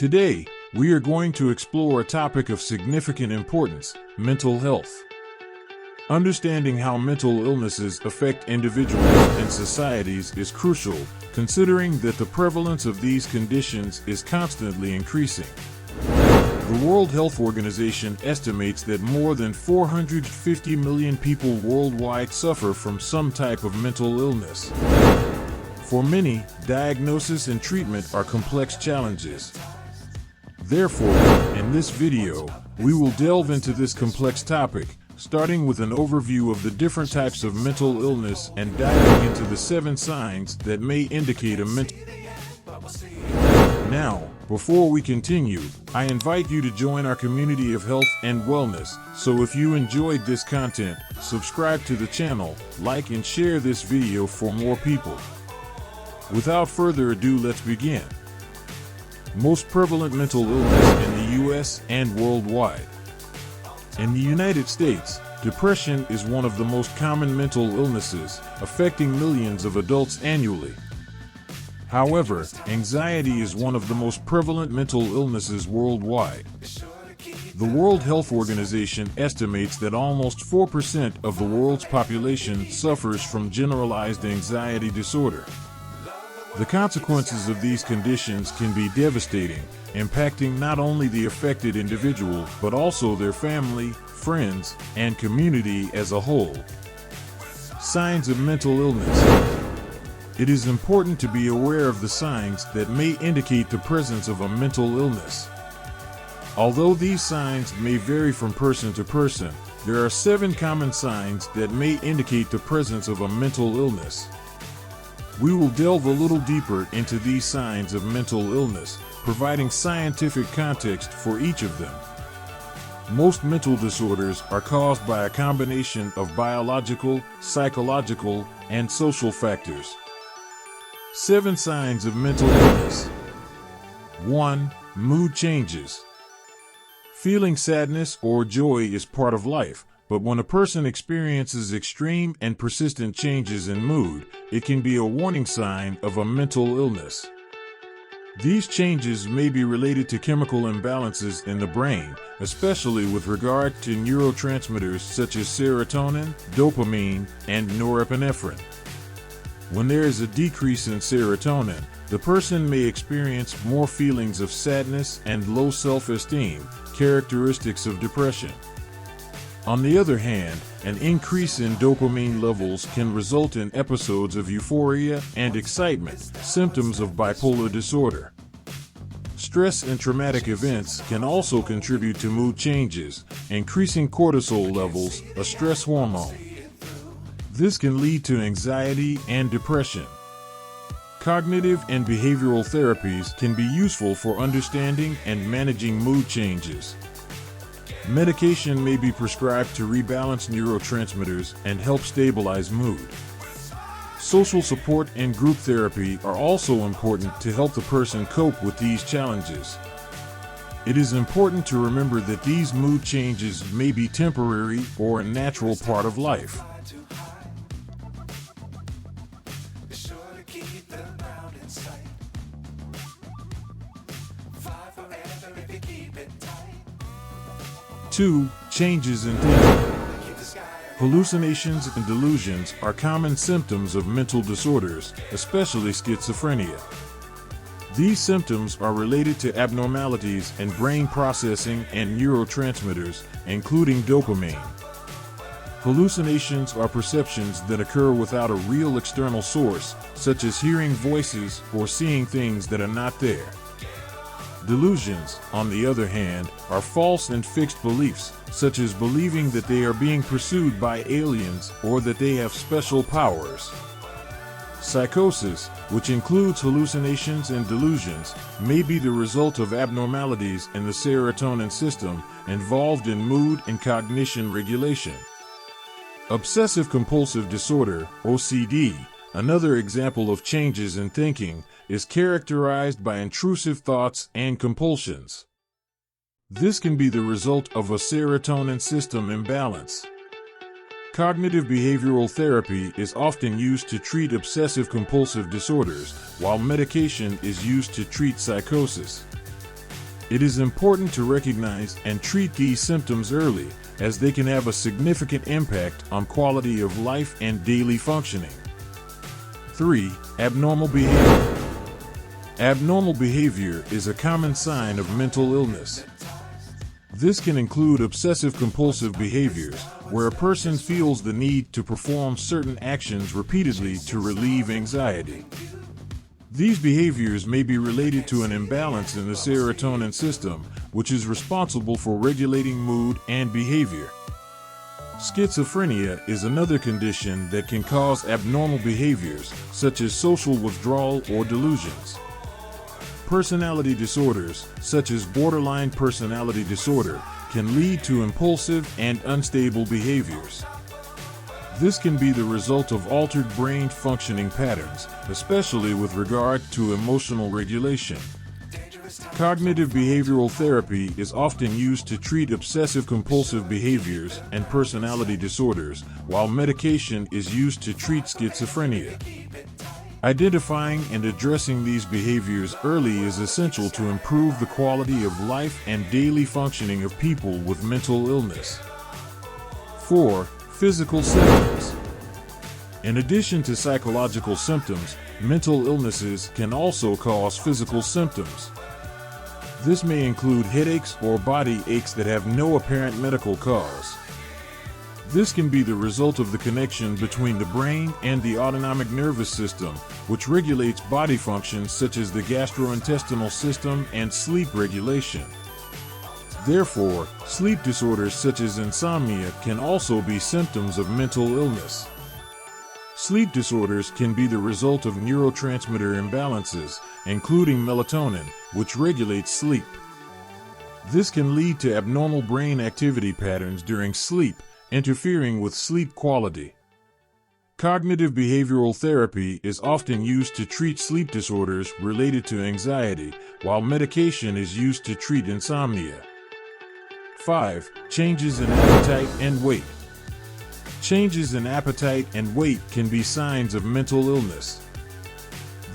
Today, we are going to explore a topic of significant importance: mental health. Understanding how mental illnesses affect individuals and societies is crucial, considering that the prevalence of these conditions is constantly increasing. The World Health Organization estimates that more than 450 million people worldwide suffer from some type of mental illness. For many, diagnosis and treatment are complex challenges. Therefore, in this video, we will delve into this complex topic, starting with an overview of the different types of mental illness and diving into the 7 signs that may indicate a mental illness. Now, before we continue, I invite you to join our community of health and wellness. So if you enjoyed this content, subscribe to the channel, like and share this video for more people. Without further ado, let's begin. Most prevalent mental illness in the US and worldwide. In the United States, depression is one of the most common mental illnesses, affecting millions of adults annually. However, anxiety is one of the most prevalent mental illnesses worldwide. The World Health Organization estimates that almost 4% of the world's population suffers from generalized anxiety disorder. The consequences of these conditions can be devastating, impacting not only the affected individual but also their family, friends, and community as a whole. Signs of mental illness. It is important to be aware of the signs that may indicate the presence of a mental illness. Although these signs may vary from person to person, there are 7 common signs that may indicate the presence of a mental illness. We will delve a little deeper into these signs of mental illness, providing scientific context for each of them. Most mental disorders are caused by a combination of biological, psychological, and social factors. 7 signs of mental illness. 1. Mood changes. Feeling sadness or joy is part of life, but when a person experiences extreme and persistent changes in mood, it can be a warning sign of a mental illness. These changes may be related to chemical imbalances in the brain, especially with regard to neurotransmitters such as serotonin, dopamine, and norepinephrine. When there is a decrease in serotonin, the person may experience more feelings of sadness and low self-esteem, characteristics of depression. On the other hand, an increase in dopamine levels can result in episodes of euphoria and excitement, symptoms of bipolar disorder. Stress and traumatic events can also contribute to mood changes, increasing cortisol levels, a stress hormone. This can lead to anxiety and depression. Cognitive and behavioral therapies can be useful for understanding and managing mood changes. Medication may be prescribed to rebalance neurotransmitters and help stabilize mood. Social support and group therapy are also important to help the person cope with these challenges. It is important to remember that these mood changes may be temporary or a natural part of life. Two, changes in thinking. Hallucinations and delusions are common symptoms of mental disorders, especially schizophrenia. These symptoms are related to abnormalities in brain processing and neurotransmitters, including dopamine. Hallucinations are perceptions that occur without a real external source, such as hearing voices or seeing things that are not there. Delusions, on the other hand, are false and fixed beliefs, such as believing that they are being pursued by aliens or that they have special powers. Psychosis, which includes hallucinations and delusions, may be the result of abnormalities in the serotonin system involved in mood and cognition regulation. Obsessive-compulsive disorder, OCD, another example of changes in thinking, is characterized by intrusive thoughts and compulsions. This can be the result of a serotonin system imbalance. Cognitive behavioral therapy is often used to treat obsessive-compulsive disorders, while medication is used to treat psychosis. It is important to recognize and treat these symptoms early, as they can have a significant impact on quality of life and daily functioning. 3. Abnormal behavior. Abnormal behavior is a common sign of mental illness. This can include obsessive-compulsive behaviors, where a person feels the need to perform certain actions repeatedly to relieve anxiety. These behaviors may be related to an imbalance in the serotonin system, which is responsible for regulating mood and behavior. Schizophrenia is another condition that can cause abnormal behaviors, such as social withdrawal or delusions. Personality disorders, such as borderline personality disorder, can lead to impulsive and unstable behaviors. This can be the result of altered brain functioning patterns, especially with regard to emotional regulation. Cognitive behavioral therapy is often used to treat obsessive-compulsive behaviors and personality disorders, while medication is used to treat schizophrenia. Identifying and addressing these behaviors early is essential to improve the quality of life and daily functioning of people with mental illness. 4. Physical symptoms. In addition to psychological symptoms, mental illnesses can also cause physical symptoms. This may include headaches or body aches that have no apparent medical cause. This can be the result of the connection between the brain and the autonomic nervous system, which regulates body functions such as the gastrointestinal system and sleep regulation. Therefore, sleep disorders such as insomnia can also be symptoms of mental illness. Sleep disorders can be the result of neurotransmitter imbalances, including melatonin, which regulates sleep. This can lead to abnormal brain activity patterns during sleep, interfering with sleep quality. Cognitive behavioral therapy is often used to treat sleep disorders related to anxiety, while medication is used to treat insomnia. 5. Changes in appetite and weight. Changes in appetite and weight can be signs of mental illness.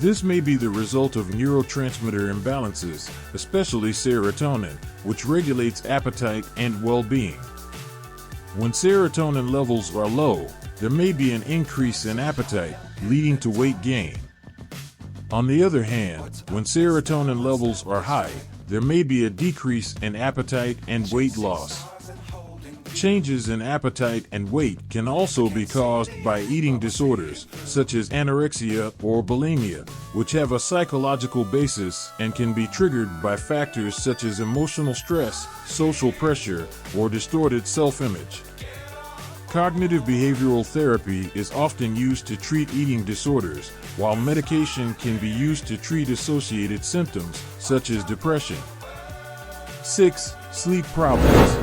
This may be the result of neurotransmitter imbalances, especially serotonin, which regulates appetite and well-being. When serotonin levels are low, there may be an increase in appetite, leading to weight gain. On the other hand, when serotonin levels are high, there may be a decrease in appetite and weight loss. Changes in appetite and weight can also be caused by eating disorders, such as anorexia or bulimia, which have a psychological basis and can be triggered by factors such as emotional stress, social pressure, or distorted self-image. Cognitive behavioral therapy is often used to treat eating disorders, while medication can be used to treat associated symptoms, such as depression. 6. Sleep problems.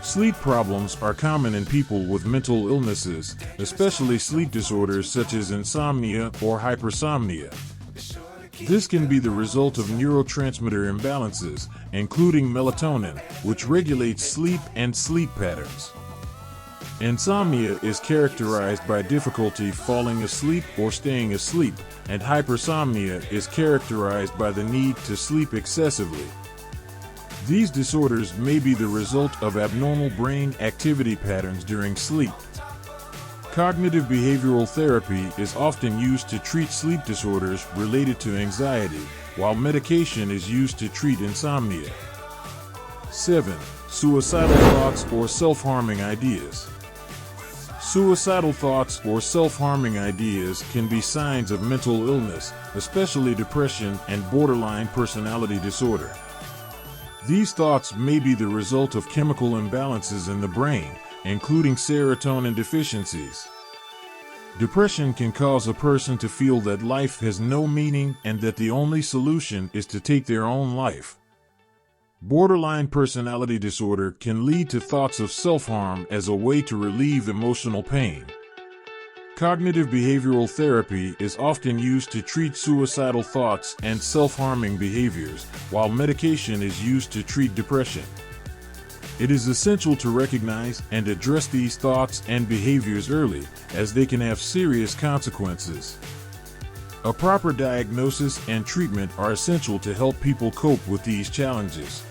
Sleep problems are common in people with mental illnesses, especially sleep disorders such as insomnia or hypersomnia. This can be the result of neurotransmitter imbalances, including melatonin, which regulates sleep and sleep patterns. Insomnia is characterized by difficulty falling asleep or staying asleep, and hypersomnia is characterized by the need to sleep excessively. These disorders may be the result of abnormal brain activity patterns during sleep. Cognitive behavioral therapy is often used to treat sleep disorders related to anxiety, while medication is used to treat insomnia. 7. Suicidal thoughts or self-harming ideas. Suicidal thoughts or self-harming ideas can be signs of mental illness, especially depression and borderline personality disorder. These thoughts may be the result of chemical imbalances in the brain, including serotonin deficiencies. Depression can cause a person to feel that life has no meaning and that the only solution is to take their own life. Borderline personality disorder can lead to thoughts of self-harm as a way to relieve emotional pain. Cognitive behavioral therapy is often used to treat suicidal thoughts and self-harming behaviors, while medication is used to treat depression. It is essential to recognize and address these thoughts and behaviors early, as they can have serious consequences. A proper diagnosis and treatment are essential to help people cope with these challenges.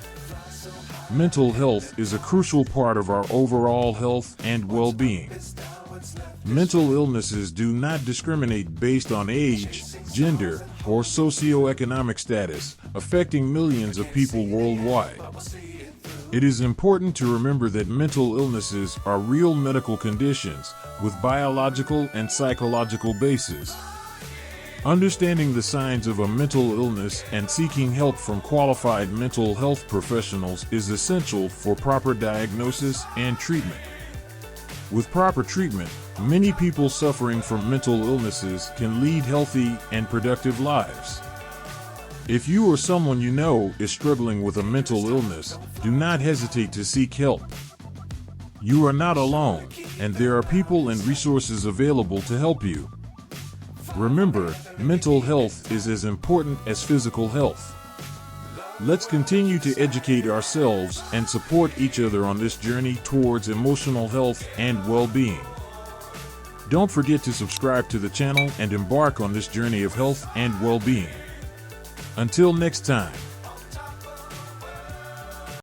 Mental health is a crucial part of our overall health and well-being. Mental illnesses do not discriminate based on age, gender, or socioeconomic status, affecting millions of people worldwide. It is important to remember that mental illnesses are real medical conditions with biological and psychological bases. Understanding the signs of a mental illness and seeking help from qualified mental health professionals is essential for proper diagnosis and treatment. With proper treatment, many people suffering from mental illnesses can lead healthy and productive lives. If you or someone you know is struggling with a mental illness, do not hesitate to seek help. You are not alone, and there are people and resources available to help you. Remember, mental health is as important as physical health. Let's continue to educate ourselves and support each other on this journey towards emotional health and well-being. Don't forget to subscribe to the channel and embark on this journey of health and well-being. Until next time.